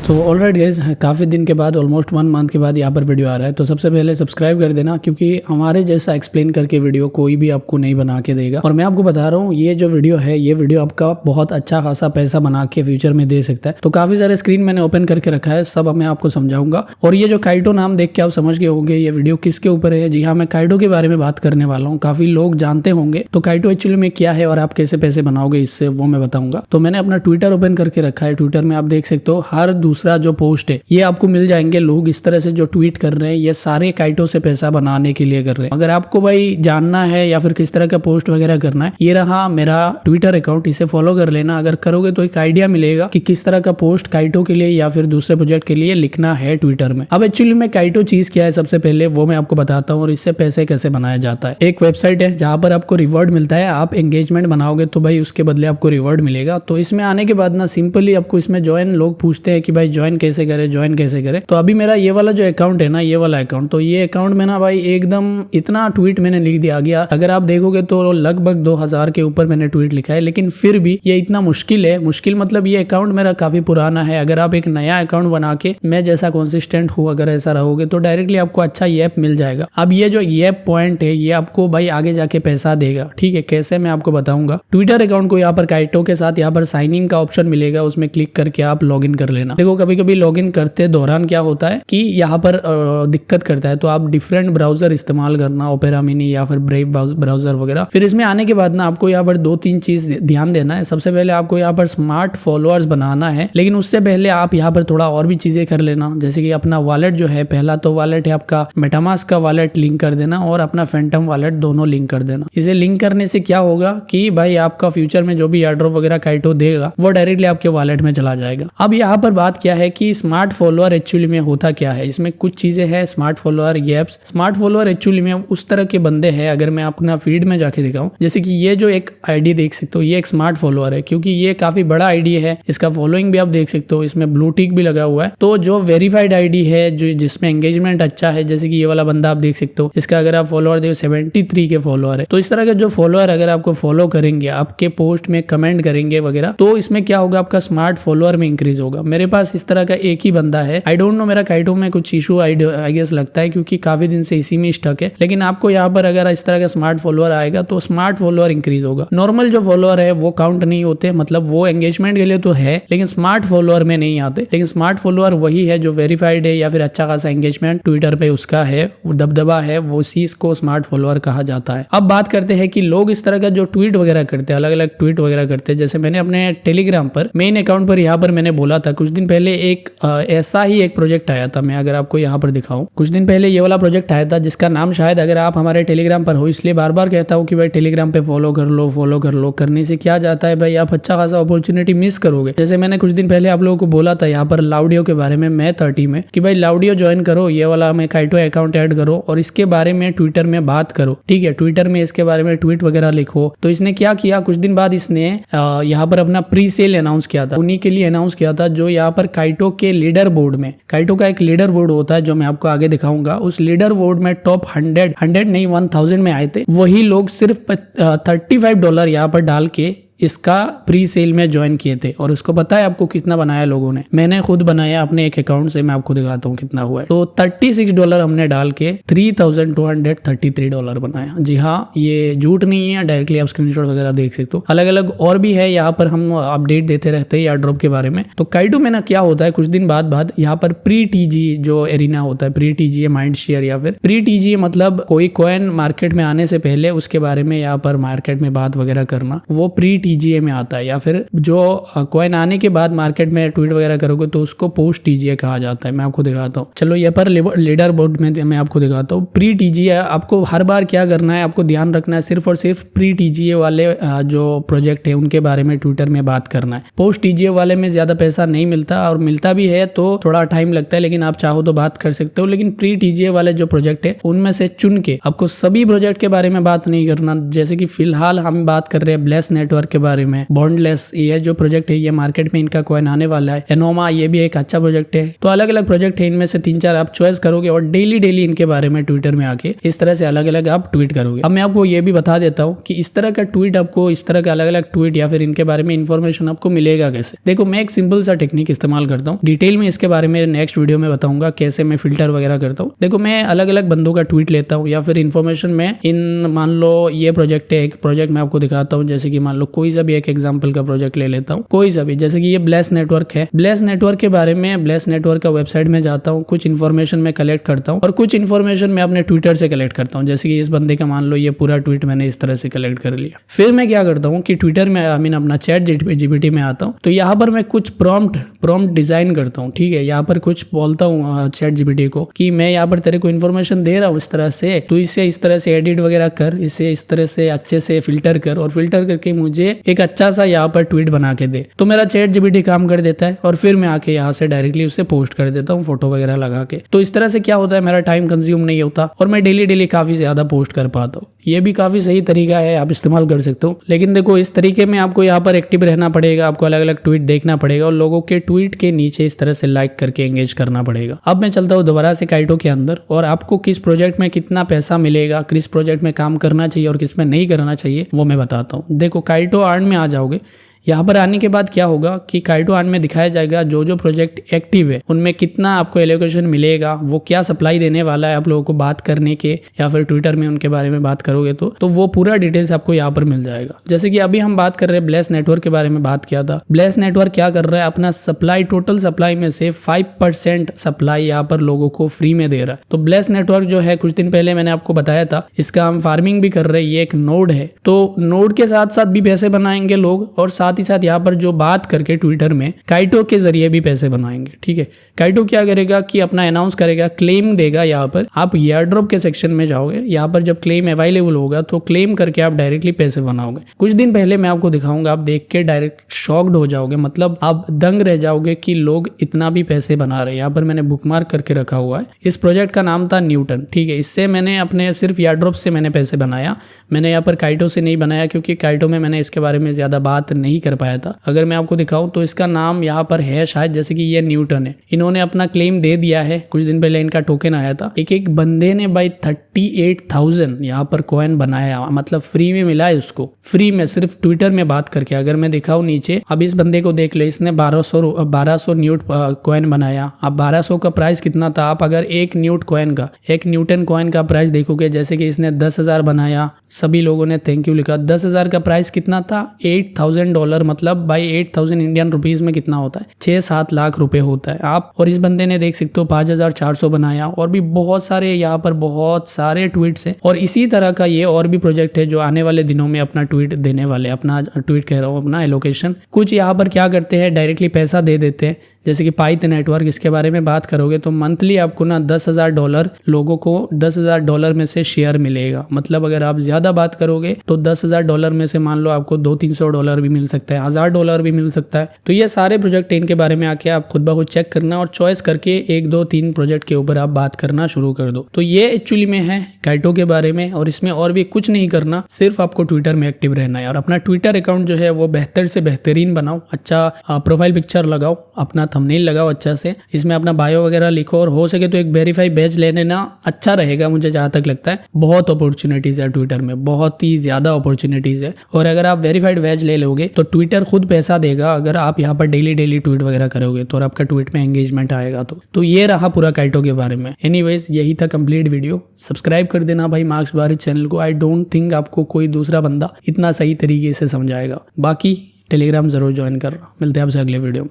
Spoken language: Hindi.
तो ऑलराइट गाइस, काफ़ी दिन के बाद ऑलमोस्ट 1 मंथ के बाद यहाँ पर वीडियो आ रहा है। तो सबसे पहले सब्सक्राइब कर देना, क्योंकि हमारे जैसा एक्सप्लेन करके वीडियो कोई भी आपको नहीं बना के देगा। और मैं आपको बता रहा हूँ, ये जो वीडियो है, ये वीडियो आपका बहुत अच्छा खासा पैसा बना के फ्यूचर में दे सकता है। तो काफ़ी सारे स्क्रीन मैंने ओपन करके रखा है, सब मैं आपको समझाऊंगा। और ये जो काइटो नाम देख के आप समझ गए होंगे ये वीडियो किसके ऊपर है। जी हाँ, मैं काइटो के बारे में बात करने वाला हूँ। काफ़ी लोग जानते होंगे। तो काइटो एक्चुअली में क्या है और आप कैसे पैसे बनाओगे इससे, वो मैं बताऊंगा। तो मैंने अपना ट्विटर ओपन करके रखा है। ट्विटर में आप देख सकते हो हर दूसरा जो पोस्ट है ये आपको मिल जाएंगे। लोग इस तरह से जो ट्वीट कर रहे हैं ये सारे काइटो से पैसा बनाने के लिए कर रहे हैं। अगर आपको भाई जानना है या फिर किस तरह का पोस्ट वगैरह करना है, ये रहा मेरा ट्विटर अकाउंट, इसे फॉलो कर लेना। अगर करोगे तो एक आइडिया मिलेगा कि किस तरह का पोस्ट काइटो के लिए या फिर दूसरे प्रोजेक्ट के लिए लिखना है ट्विटर में। अब एक्चुअली में काइटो चीज क्या है, सबसे पहले वो मैं आपको बताता हूँ और इससे पैसे कैसे बनाया जाता है। एक वेबसाइट है जहां पर आपको रिवॉर्ड मिलता है। आप एंगेजमेंट बनाओगे तो भाई उसके बदले आपको रिवॉर्ड मिलेगा। तो इसमें आने के बाद ना सिंपली आपको इसमें ज्वाइन, लोग पूछते हैं कि भाई ज्वाइन कैसे करे, ज्वाइन कैसे करे। तो अभी मेरा ये वाला जो अकाउंट है ना, ये वाला अकाउंट, तो ये अकाउंट में ना भाई एकदम इतना ट्वीट मैंने लिख दिया गया। अगर आप देखोगे तो लगभग 2000 के ऊपर मैंने ट्वीट लिखा है। लेकिन फिर भी ये इतना मुश्किल है। मुश्किल मतलब ये अकाउंट मेरा काफी पुराना है। अगर आप एक नया अकाउंट बना के मैं जैसा कंसिस्टेंट हूँ, अगर ऐसा रहोगे तो डायरेक्टली आपको अच्छा ये ऐप मिल जाएगा। अब ये जो ये पॉइंट है ये आपको भाई आगे जाके पैसा देगा। ठीक है, कैसे मैं आपको बताऊंगा। ट्विटर अकाउंट को यहाँ पर काइटो के साथ यहाँ पर साइन इन का ऑप्शन मिलेगा, उसमें क्लिक करके आप लॉग इन कर लेना। देखो कभी कभी लॉग इन करते दौरान क्या होता है कि यहाँ पर दिक्कत करता है, तो आप डिफरेंट ब्राउजर इस्तेमाल करना, ओपेरा मिनी या फिर ब्रेव ब्राउजर वगैरह। फिर इसमें आने के बाद ना आपको यहाँ पर 2-3 चीज ध्यान देना है। सबसे पहले आपको यहाँ पर स्मार्ट फॉलोअर्स बनाना है, लेकिन उससे पहले आप यहाँ पर थोड़ा और भी चीजें कर लेना। जैसे कि अपना वॉलेट जो है, पहला तो वॉलेट है आपका मेटामास्क का वॉलेट लिंक कर देना और अपना फैंटम वॉलेट दोनों लिंक कर देना। इसे लिंक करने से क्या होगा कि भाई आपका फ्यूचर में जो भी एयरड्रॉप वगैरह काइटो देगा वो डायरेक्टली आपके वॉलेट में चला जाएगा। अब यहाँ पर बात क्या है कि स्मार्ट फॉलोअर एक्चुअली में होता क्या है, इसमें कुछ चीजें हैं। स्मार्ट फॉलोअर, ये एप्स, स्मार्ट फॉलोअर एक्चुअली में उस तरह के बंदे हैं। अगर मैं अपना फीड में जाके दिखाऊं, जैसे कि ये जो एक आईडी देख सकते हो, ये एक स्मार्ट फॉलोअर है, क्योंकि ये काफी बड़ा आईडी है। इसका फॉलोइंग भी आप देख सकते हो, इसमें ब्लू टिक भी लगा हुआ है। तो जो वेरीफाइड आईडी है, जो जिसमें एंगेजमेंट अच्छा है, जैसे कि ये वाला बंदा आप देख सकते हो, इसका अगर आप फॉलोअर देखो 73 के फॉलोअर है। तो इस तरह के जो फॉलोअर अगर आपको फॉलो करेंगे, आपके पोस्ट में कमेंट करेंगे वगैरह, तो इसमें क्या होगा, आपका स्मार्ट फॉलोअर में इंक्रीज होगा। मेरे पास इस तरह का एक ही बंदा है। आई डोंट नो, मेरा काइटो में कुछ इशू आई गेस लगता है, क्योंकि काफी दिन से इसी में स्टक है। लेकिन आपको यहाँ पर अगर इस तरह का स्मार्ट फॉलोअर आएगा तो स्मार्ट फॉलोअर इंक्रीज होगा। नॉर्मल जो फॉलोअर है वो काउंट नहीं होते, मतलब वो एंगेजमेंट के लिए तो है, लेकिन स्मार्ट फॉलोअर में नहीं आते। लेकिन स्मार्ट फॉलोअर वही है जो वेरीफाइड है या फिर अच्छा खासा एंगेजमेंट ट्विटर पे उसका है, दबदबा है, वो चीज को स्मार्ट फॉलोअर कहा जाता है। अब बात करते हैं कि लोग इस तरह का जो ट्वीट वगैरह करते हैं, अलग अलग ट्वीट वगैरह करते हैं। जैसे मैंने अपने टेलीग्राम पर मेन अकाउंट पर यहाँ पर मैंने बोला था कुछ दिन पहले, एक ऐसा ही एक प्रोजेक्ट आया था। मैं अगर आपको यहाँ पर दिखाऊं, कुछ दिन पहले ये वाला प्रोजेक्ट आया था जिसका नाम, शायद अगर आप हमारे टेलीग्राम पर हो, इसलिए बार बार कहता हूँ कि भाई टेलीग्राम पे फॉलो कर लो, फॉलो कर लो। करने से क्या जाता है भाई, आप अच्छा खासा अपॉर्चुनिटी मिस करोगे। जैसे मैंने कुछ दिन पहले आप लोगों को बोला था यहाँ पर लाउडियो के बारे में, मैं 30 में, कि भाई लाउडियो ज्वाइन करो, ये वाला मैं काइटो अकाउंट ऐड करो और इसके बारे में ट्विटर में बात करो। ठीक है, ट्विटर में इसके बारे में ट्वीट वगैरह लिखो। तो इसने क्या किया, कुछ दिन बाद इसने यहाँ पर अपना प्री सेल अनाउंस किया था। उन्हीं के लिए अनाउंस किया था जो यहाँ पर काइटो के लीडर बोर्ड में, काइटो का एक लीडर बोर्ड होता है जो मैं आपको आगे दिखाऊंगा। उस लीडर बोर्ड में टॉप 100 नहीं 1000 में आए थे। वही लोग सिर्फ $35 यहाँ पर डाल के इसका प्री सेल में ज्वाइन किए थे। और उसको पता है आपको कितना बनाया लोगों ने, मैंने खुद बनाया अपने एक अकाउंट से, मैं आपको दिखाता हूँ कितना हुआ है। तो $36 हमने डाल के $3233 बनाया। जी हाँ, ये झूठ नहीं है, डायरेक्टली आप स्क्रीनशॉट वगैरह देख सकते हो। अलग अलग और भी है, यहाँ पर हम अपडेट देते रहते हैं एयर ड्रॉप के बारे में। तो काइटो में ना क्या होता है, कुछ दिन बाद यहाँ पर प्री टीजी जो एरिना होता है, प्री टीजी माइंड शेयर या फिर प्री टीजी, मतलब कोई कॉइन मार्केट में आने से पहले उसके बारे में यहाँ पर मार्केट में बात वगैरह करना, वो प्री टीजीए में आता है। या फिर जो कॉइन आने के बाद मार्केट में ट्वीट वगैरह करोगे तो उसको पोस्ट टीजीए कहा जाता है। मैं आपको दिखाता हूँ, चलो ये पर लीडर बोर्ड में मैं आपको दिखाता हूँ। प्री टीजीए आपको हर बार क्या करना है, आपको ध्यान रखना है, सिर्फ और सिर्फ प्री टीजीए वाले जो प्रोजेक्ट है उनके बारे में ट्विटर में बात करना है। पोस्ट टीजीए वाले में ज्यादा पैसा नहीं मिलता, और मिलता भी है तो थोड़ा टाइम लगता है, लेकिन आप चाहो तो बात कर सकते हो। लेकिन प्री टीजीए वाले जो प्रोजेक्ट है उनमें से चुन के आपको सभी प्रोजेक्ट के बारे में बात नहीं करना। जैसे कि फिलहाल हम बात कर रहे हैं ब्लेस नेटवर्क के बारे में, बॉन्डलेस ये जो प्रोजेक्ट है ये मार्केट में इनका कॉइन आने वाला है, एनोमा ये भी एक अच्छा प्रोजेक्ट है। तो अलग अलग प्रोजेक्ट है, इनमें से 3-4 आप चॉइस करोगे और डेली इनके बारे में ट्विटर में आके इस तरह से अलग अलग आप ट्वीट करोगे। अब मैं आपको ये भी बता देता हूँ कि इस तरह का ट्वीट आपको, इस तरह का अलग अलग ट्वीट या फिर इनके बारे में इंफॉर्मेशन आपको मिलेगा कैसे। देखो मैं एक सिंपल सा टेक्निक इस्तेमाल करता हूँ, डिटेल में इसके बारे में नेक्स्ट वीडियो में बताऊंगा कैसे मैं फिल्टर वगैरह करता हूँ। देखो मैं अलग अलग बंदों का ट्वीट लेता हूँ या फिर इन्फॉर्मेशन में मान लो ये प्रोजेक्ट है, एक प्रोजेक्ट मैं आपको दिखाता हूँ, जैसे कि मान लो कोई सा भी एक एग्जांपल का प्रोजेक्ट ले लेता हूँ, कोई सा भी, जैसे कि ये ब्लेस नेटवर्क है। ब्लेस नेटवर्क के बारे में, ब्लेस नेटवर्क का वेबसाइट में जाता हूँ, कुछ इन्फॉर्मेशन मैं कलेक्ट करता हूँ और कुछ इन्फॉर्मेशन मैं अपने ट्विटर से कलेक्ट करता हूँ। जैसे कि इस बंदे का मान लो ये पूरा ट्वीट मैंने इस तरह से कलेक्ट कर लिया। फिर मैं क्या करता हूँ कि ट्विटर में अपना चैट जीपीटी में आता हूँ, तो यहाँ पर मैं कुछ प्रॉम्प्ट डिजाइन करता हूँ। ठीक है, यहाँ पर कुछ बोलता हूँ चैट जीपीटी को कि मैं यहाँ पर तेरे को इन्फॉर्मेशन दे रहा हूँ इस तरह से, तो इसे इस तरह से एडिट वगैरह कर, इसे इस तरह से अच्छे से फिल्टर कर और फिल्टर करके मुझे एक अच्छा सा यहाँ पर ट्वीट बना के दे। तो मेरा चैट जीपीटी काम कर देता है और फिर मैं आके यहाँ से डायरेक्टली उसे पोस्ट कर देता हूँ फोटो वगैरह लगा के। तो इस तरह से क्या होता है, मेरा टाइम कंज्यूम नहीं होता और मैं डेली काफी ज्यादा पोस्ट कर पाता हूँ। ये भी काफी सही तरीका है, आप इस्तेमाल कर सकते हो। लेकिन देखो इस तरीके में आपको यहाँ पर एक्टिव रहना पड़ेगा, आपको अलग अलग ट्वीट देखना पड़ेगा और लोगों के ट्वीट के नीचे इस तरह से लाइक करके एंगेज करना पड़ेगा। अब मैं चलता हूँ दोबारा से काइटो के अंदर और आपको किस प्रोजेक्ट में कितना पैसा मिलेगा, किस प्रोजेक्ट में काम करना चाहिए और किस में नहीं करना चाहिए वो मैं बताता हूँ। देखो काइटो अर्न में आ जाओगे, यहाँ पर आने के बाद क्या होगा कि काइटो अर्न में दिखाया जाएगा जो जो प्रोजेक्ट एक्टिव है उनमें कितना आपको एलोकेशन मिलेगा, वो क्या सप्लाई देने वाला है आप लोगों को बात करने के, या फिर ट्विटर में उनके बारे में बात करोगे तो वो पूरा डिटेल्स आपको यहाँ पर मिल जाएगा। जैसे कि अभी हम बात कर रहे हैं ब्लेस नेटवर्क के बारे में बात किया था। ब्लेस नेटवर्क क्या कर रहा है, अपना सप्लाई, टोटल सप्लाई में से 5% सप्लाई यहाँ पर लोगों को फ्री में दे रहा है। तो ब्लेस नेटवर्क जो है, कुछ दिन पहले मैंने आपको बताया था, इसका हम फार्मिंग भी कर रहे हैं, ये एक नोड है। तो नोड के साथ साथ भी पैसे बनाएंगे लोग और साथ ही साथ यहाँ पर जो बात करके ट्विटर में काइटो के जरिए भी पैसे बनाएंगे। ठीक है, काइटो क्या करेगा कि अपना अनाउंस करेगा, क्लेम देगा। यहाँ पर आप एयरड्रॉप के सेक्शन में जाओगे, यहाँ पर जब क्लेम अवेलेबल होगा तो क्लेम करके आप डायरेक्टली पैसे बनाओगे। कुछ दिन पहले मैं आपको दिखाऊंगा, आप देख के डायरेक्ट शॉक्ड हो जाओगे, मतलब आप दंग रह जाओगे कि लोग इतना भी पैसे बना रहे हैं। यहाँ पर मैंने बुकमार्क करके रखा हुआ है, इस प्रोजेक्ट का नाम था न्यूटन। ठीक है, इससे मैंने अपने सिर्फ एयरड्रॉप से मैंने पैसे बनाया, मैंने यहाँ पर काइटो से नहीं बनाया क्योंकि काइटो में मैंने इसके बारे में ज्यादा बात नहीं कर पाया था। अगर मैं आपको दिखाऊं तो इसका नाम यहाँ पर है शायद, जैसे कि ये न्यूटन है, इन्होंने अपना क्लेम दे दिया है, कुछ दिन पहले इनका टोकन आया था। एक बंदे ने भाई 38,000 यहाँ पर कॉइन बनाया, मतलब फ्री में मिला है उसको, फ्री में सिर्फ ट्विटर में बात करके। अगर मैं दिखाऊं नीचे, अब इस बंदे को देख लो, इसने 1200 न्यूट कॉइन बनाया। अब 1200 का प्राइस कितना था, आप अगर एक न्यूटन कॉइन का प्राइस देखोगे, जैसे कि इसने 10,000 बनाया, सभी लोगों ने थैंक यू लिखा। 10,000 का प्राइस कितना था, $8,000, मतलब भाई 8,000 इंडियन रुपीज में कितना होता है, 6-7 लाख रुपए होता है। आप और इस बंदे ने देख सकते हो 5,400 बनाया। और भी बहुत सारे यहाँ पर बहुत सारे ट्वीट्स हैं और इसी तरह का ये और भी प्रोजेक्ट है जो आने वाले दिनों में अपना ट्वीट देने वाले, अपना ट्वीट कह रहा हूँ, अपना एलोकेशन। कुछ यहाँ पर क्या करते हैं, डायरेक्टली पैसा दे देते हैं, जैसे कि पाइथ नेटवर्क, इसके बारे में बात करोगे तो मंथली आपको ना $10,000 लोगों को $10,000 में से शेयर मिलेगा। मतलब अगर आप ज्यादा बात करोगे तो $10,000 में से मान लो आपको $200-300 भी मिल सकता है, $1,000 भी मिल सकता है। तो ये सारे प्रोजेक्ट इनके बारे में आके आप खुद ब खुद चेक करना और चॉइस करके 1, 2, 3 प्रोजेक्ट के ऊपर आप बात करना शुरू कर दो। तो ये एक्चुअली में है काइटो के बारे में और इसमें और भी कुछ नहीं करना, सिर्फ आपको ट्विटर में एक्टिव रहना है और अपना ट्विटर अकाउंट जो है वो बेहतर से बेहतरीन बनाओ, अच्छा प्रोफाइल पिक्चर लगाओ, अपना थंबनेल लगाओ अच्छा से, इसमें अपना बायो वगैरह लिखो और हो सके तो एक वेरीफाई बैज ले लेना, अच्छा रहेगा मुझे जहां तक लगता है। बहुत अपॉर्चुनिटीज है ट्विटर में, बहुत ही ज्यादा अपॉर्चुनिटीज है और अगर आप वेरीफाइड बैज ले लोगे तो ट्विटर खुद पैसा देगा अगर आप यहाँ पर डेली ट्वीट वगैरह करोगे तो, और आपका ट्वीट में एंगेजमेंट आएगा तो ये रहा पूरा काइटो के बारे में। एनीवेज यही था कंप्लीट वीडियो। सब्सक्राइब कर देना भाई मार्क्स बारिश चैनल को। आई डोंट थिंक आपको कोई दूसरा बंदा इतना सही तरीके से समझाएगा। बाकी टेलीग्राम जरूर ज्वाइन करना। मिलते हैं आपसे अगले वीडियो में।